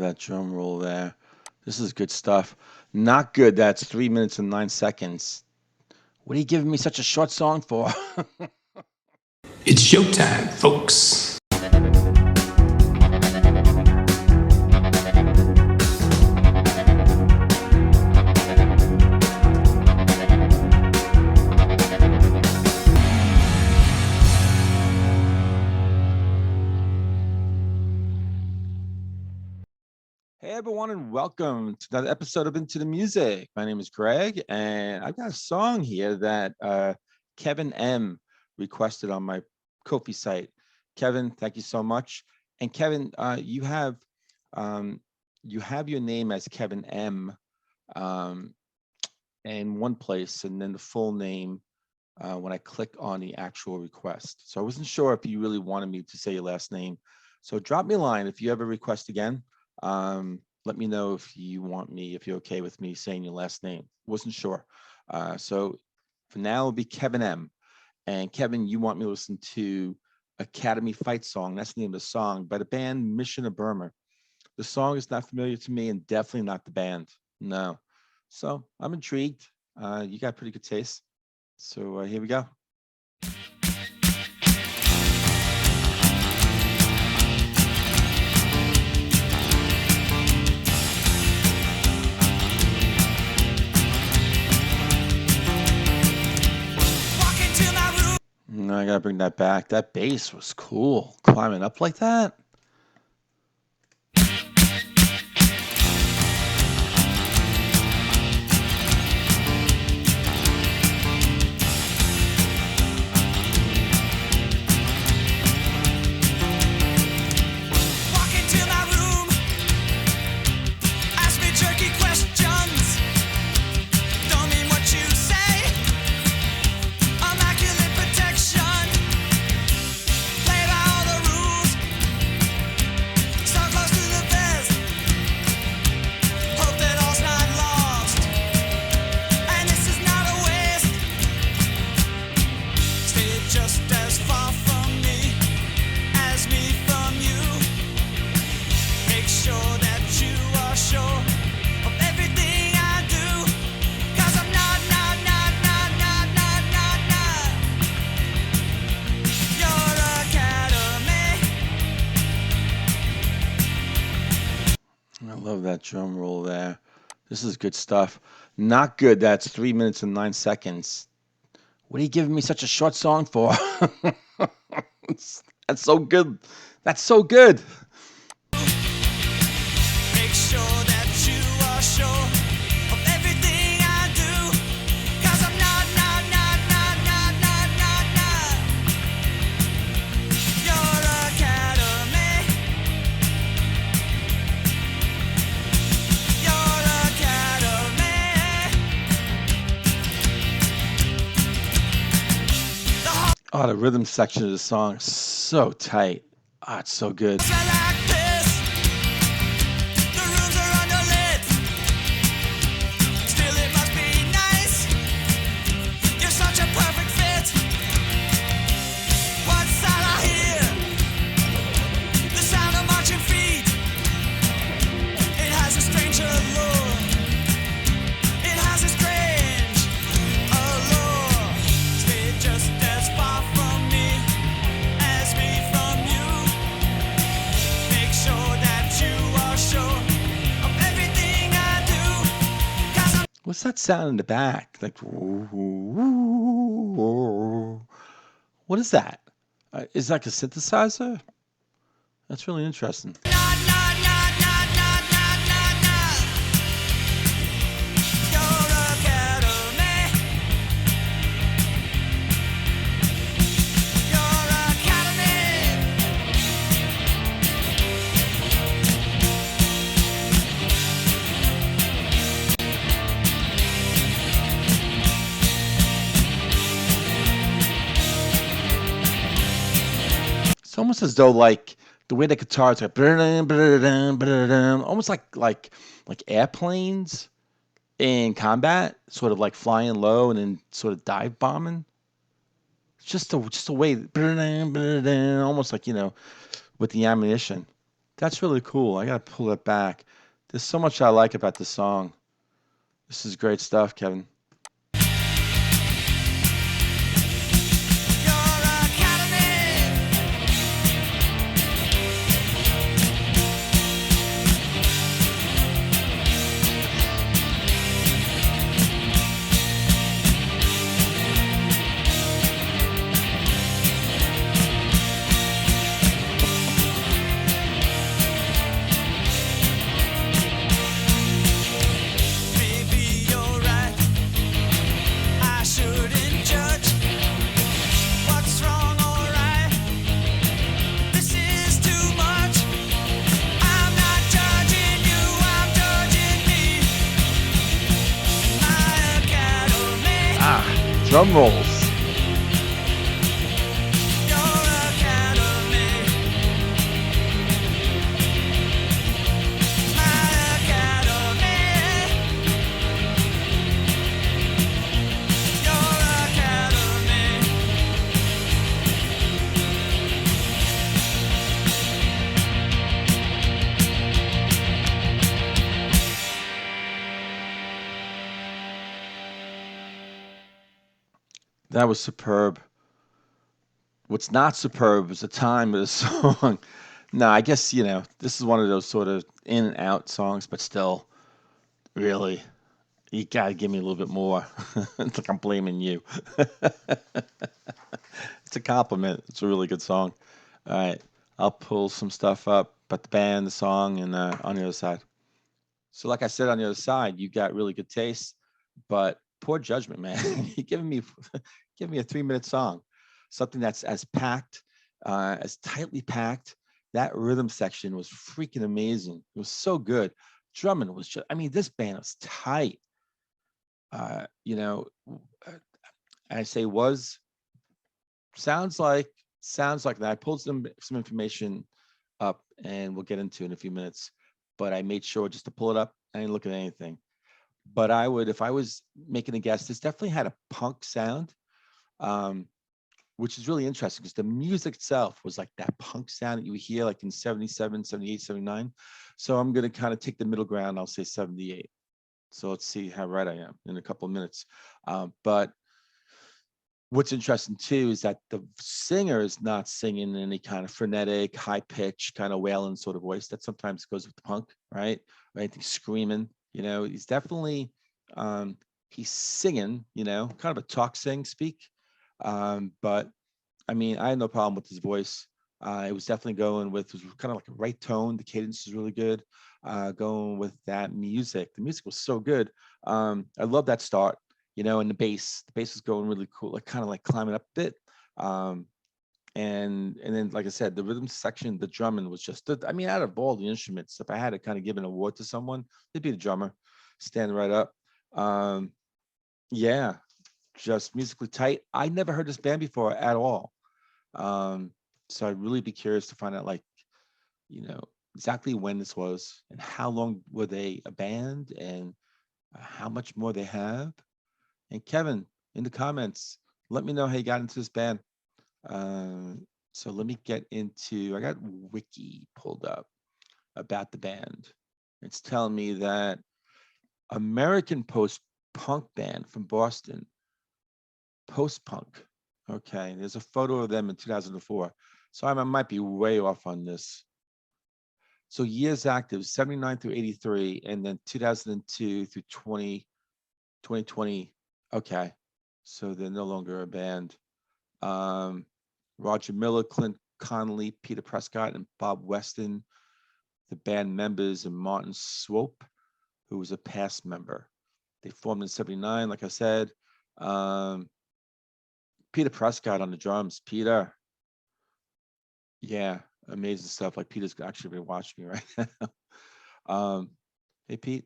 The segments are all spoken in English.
that drum roll there. This is good stuff. Not good. That's 3 minutes and 9 seconds. What are you giving me such a short song for? It's showtime, folks. Hey everyone, and welcome to another episode of Into the Music. My name is Greg, and I've got a song here that Kevin M requested on my KoFi site. Kevin, thank you so much. And Kevin, you have your name as Kevin M in one place, and then the full name when I click on the actual request. So I wasn't sure if you really wanted me to say your last name. So drop me a line if you ever request again. Let me know if you're okay with me saying your last name. Wasn't sure. So for now, it'll be Kevin M. And Kevin, you want me to listen to Academy Fight Song. That's the name of the song by the band Mission of Burma. The song is not familiar to me and definitely not the band. No. So I'm intrigued. You got pretty good taste. So here we go. No, I gotta bring that back. That bass was cool. Climbing up like that. I love that drum roll there. This is good stuff. Not good. That's 3 minutes and 9 seconds. What are you giving me such a short song for? That's so good. That's so good. Make sure that you are sure of everything I do, 'cause I'm not your academy. Your academy. Oh, the rhythm section of the song is so tight. Ah, it's so good. Like this. The rooms are underlit. Still, it must be nice. You're such a perfect fit. What's that I hear? The sound of marching feet. It has a strange allure. It has a strange allure. Stay just as far from me as me from you. Make sure that you are sure of everything I do, 'cause I'm What's that sound in the back? Like, what is that? Is that like a synthesizer? That's really interesting. not your academy. Your academy. It's almost as though like the way the guitars are almost like airplanes in combat, sort of like flying low and then sort of dive bombing. It's just a way, almost like with the ammunition. That's really cool. I gotta pull it back. There's so much I like about the song. This is great stuff, Kevin. Your academy. Maybe you're right. I shouldn't judge what's wrong or right. This is too much. I'm not judging you, I'm judging me. My academy, Drum rolls. your academy. My academy, your academy. That was superb. What's not superb is the time of the song. No, I guess, this is one of those sort of in and out songs, but still, really, you gotta give me a little bit more. It's like I'm blaming you. It's a compliment. It's a really good song. All right, I'll pull some stuff up about the band, the song, and on the other side. So, like I said, on the other side, you got really good taste, but poor judgment, man. You're giving me a 3 minute song, something that's as packed, as tightly packed. That rhythm section was freaking amazing. It was so good. Drumming was just, I mean, this band was tight. Uh, you know, uh, I say was, sounds like, that. I pulled some information up and we'll get into it in a few minutes, but I made sure just to pull it up. I didn't look at anything. But I would, if I was making a guess, this definitely had a punk sound, um, which is really interesting because the music itself was like that punk sound that you would hear like in 77, 78, 79. So I'm going to kind of take the middle ground. I'll say 78. So let's see how right I am in a couple of minutes. But what's interesting too is that the singer is not singing in any kind of frenetic, high pitch, kind of wailing sort of voice that sometimes goes with the punk, right? Or anything screaming. He's definitely he's singing, kind of a talk sing speak. But I mean, I had no problem with his voice. It was definitely going with, it was kind of like a right tone. The cadence is really good. Going with that music. The music was so good. I love that start, and the bass. The bass was going really cool, like kind of like climbing up a bit. Um, and then, like I said, the rhythm section, the drumming was just, I mean, out of all the instruments, if I had to kind of give an award to someone, it'd be the drummer, standing right up. Um, yeah, just musically tight. I never heard this band before at all. Um, so I'd really be curious to find out, like, you know, exactly when this was and how long were they a band and how much more they have. And Kevin, in the comments, let me know how you got into this band. So let me get into, I got Wiki pulled up about the band. It's telling me that American post-punk band from Boston, post-punk. Okay, there's a photo of them in 2004. So I might be way off on this. So years active, 79 through 83, and then 2002 through 2020. Okay, so they're no longer a band. Roger Miller, Clint Connolly, Peter Prescott, and Bob Weston, the band members, and Martin Swope, who was a past member. They formed in 79, like I said. Peter Prescott on the drums. Peter. Yeah, amazing stuff. Like Peter's actually been watching me right now. Hey, Pete.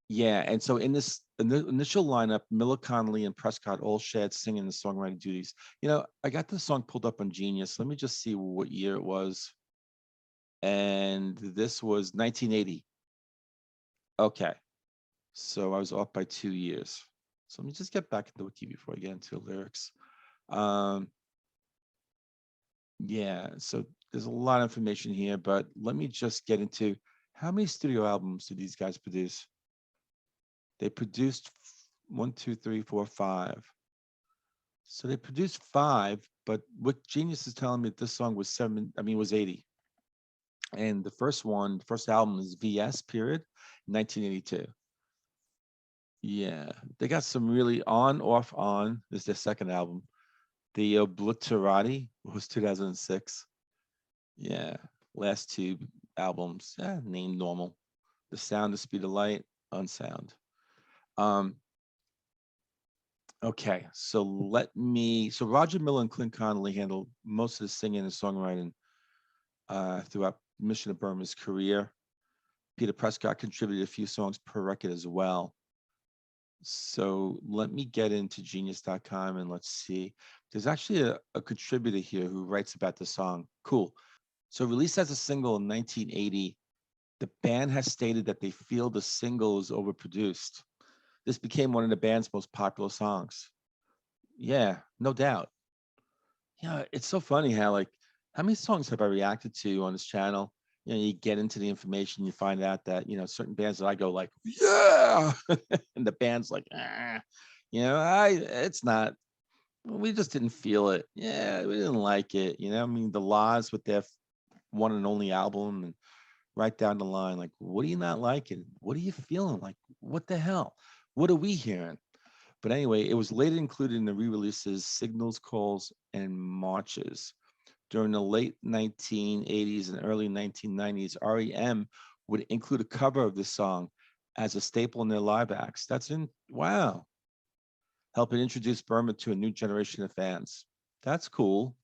Yeah, and so in the initial lineup, Miller, Connolly, and Prescott all shared singing and songwriting duties. I got this song pulled up on Genius. Let me just see what year it was. And this was 1980. Okay, so I was off by 2 years. So let me just get back into Wiki before I get into the lyrics. Yeah, so there's a lot of information here, but let me just get into how many studio albums did these guys produce? They produced one, two, three, four, five. So they produced five, but what Genius is telling me that this song was was 80. And the first one, the first album is VS period, 1982. Yeah, they got some really on, off, on. This is their second album. The Obliterati was 2006. Yeah, last two albums, named normal. The Sound, the Speed of Light, Unsound. Um, okay, so Roger Miller and Clint Connolly handled most of the singing and songwriting throughout Mission of Burma's career. Peter Prescott contributed a few songs per record as well. So let me get into genius.com and let's see. There's actually a contributor here who writes about the song. Cool. So released as a single in 1980, the band has stated that they feel the single is overproduced. This became one of the band's most popular songs. Yeah, no doubt. Yeah, it's so funny how many songs have I reacted to on this channel? You get into the information, you find out that, certain bands that I go like, yeah, and the band's like, it's not, we just didn't feel it. Yeah, we didn't like it. I mean, the Laws with their one and only album and right down the line, like, what are you not liking? What are you feeling? Like, what the hell? What are we hearing? But anyway, it was later included in the re-releases Signals, Calls, and Marches. During the late 1980s and early 1990s, REM would include a cover of this song as a staple in their live acts. Wow. Helping introduce Burma to a new generation of fans. That's cool.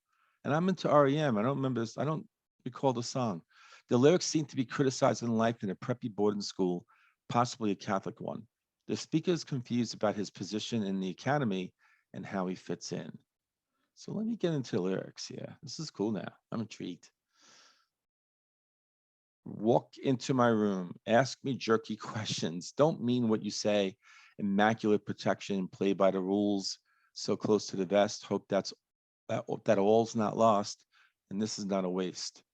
And I'm into REM. I don't remember this. I don't recall the song. The lyrics seem to be criticizing life in a preppy boarding school, possibly a Catholic one. The speaker is confused about his position in the academy and how he fits in. So let me get into the lyrics here. This is cool now. I'm intrigued. Walk into my room. Ask me jerky questions. Don't mean what you say. Immaculate protection. Play by the rules. So close to the vest. Hope that all's not lost. And this is not a waste.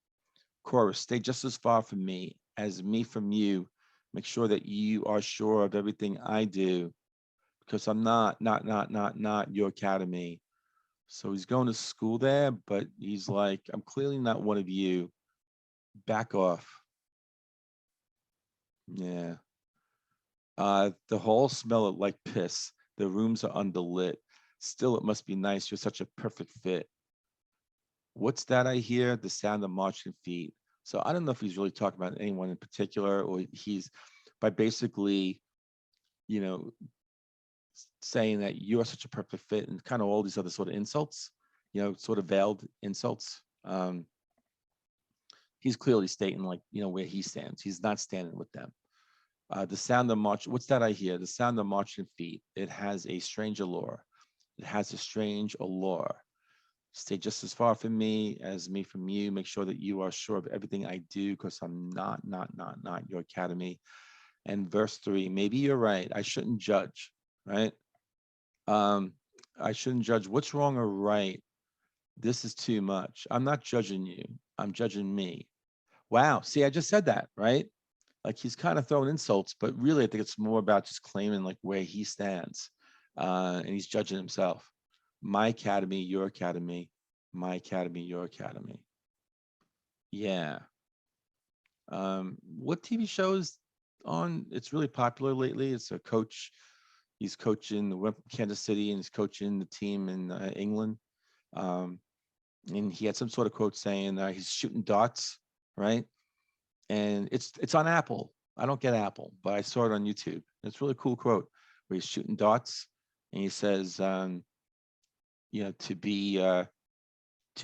Chorus. Stay just as far from me as me from you. Make sure that you are sure of everything I do. Because I'm not your academy. So he's going to school there, but he's like, I'm clearly not one of you. Back off. Yeah. The halls smell like piss. The rooms are underlit. Still, it must be nice. You're such a perfect fit. What's that I hear? The sound of marching feet. So I don't know if he's really talking about anyone in particular, or he's by basically, you know, saying that you're such a perfect fit and kind of all these other sort of insults, sort of veiled insults. He's clearly stating where he stands. He's not standing with them. The sound of march. What's that I hear? The sound of marching feet. It has a strange allure. It has a strange allure. Stay just as far from me as me from you. Make sure that you are sure of everything I do, because I'm not your academy. And verse 3, maybe you're right. I shouldn't judge, right? I shouldn't judge what's wrong or right. This is too much. I'm not judging you. I'm judging me. Wow. See, I just said that, right? Like he's kind of throwing insults, but really I think it's more about just claiming like where he stands. And he's judging himself. My academy, your academy, my academy, your academy. Yeah. What TV shows on? It's really popular lately. It's a coach. He's coaching went from Kansas City and he's coaching the team in England. And he had some sort of quote saying he's shooting darts, right? And it's on Apple. I don't get Apple, but I saw it on YouTube. It's a really cool quote where he's shooting darts, and he says, to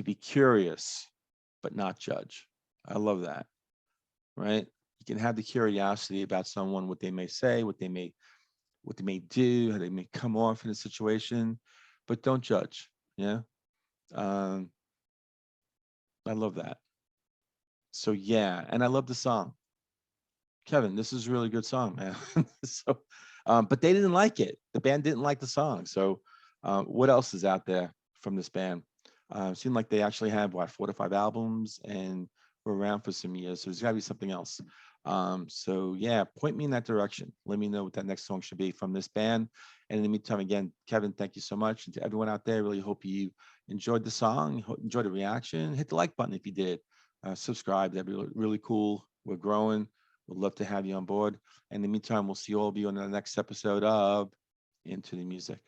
be curious, but not judge. I love that, right? You can have the curiosity about someone, what they may say, what they may do, how they may come off in a situation, but don't judge. Yeah. I love that. So yeah, and I love the song. Kevin, this is a really good song, man. So, but they didn't like it. The band didn't like the song. So, what else is out there from this band? Seemed like they actually have what 4 to 5 albums and were around for some years. So there's got to be something else. So yeah, point me in that direction. Let me know what that next song should be from this band. And in the meantime, again, Kevin, thank you so much. And to everyone out there, really hope you enjoyed the song, enjoyed the reaction. Hit the like button if you did. Subscribe. That'd be really cool. We're growing. We'd love to have you on board. And in the meantime, we'll see all of you on the next episode of Into the Music.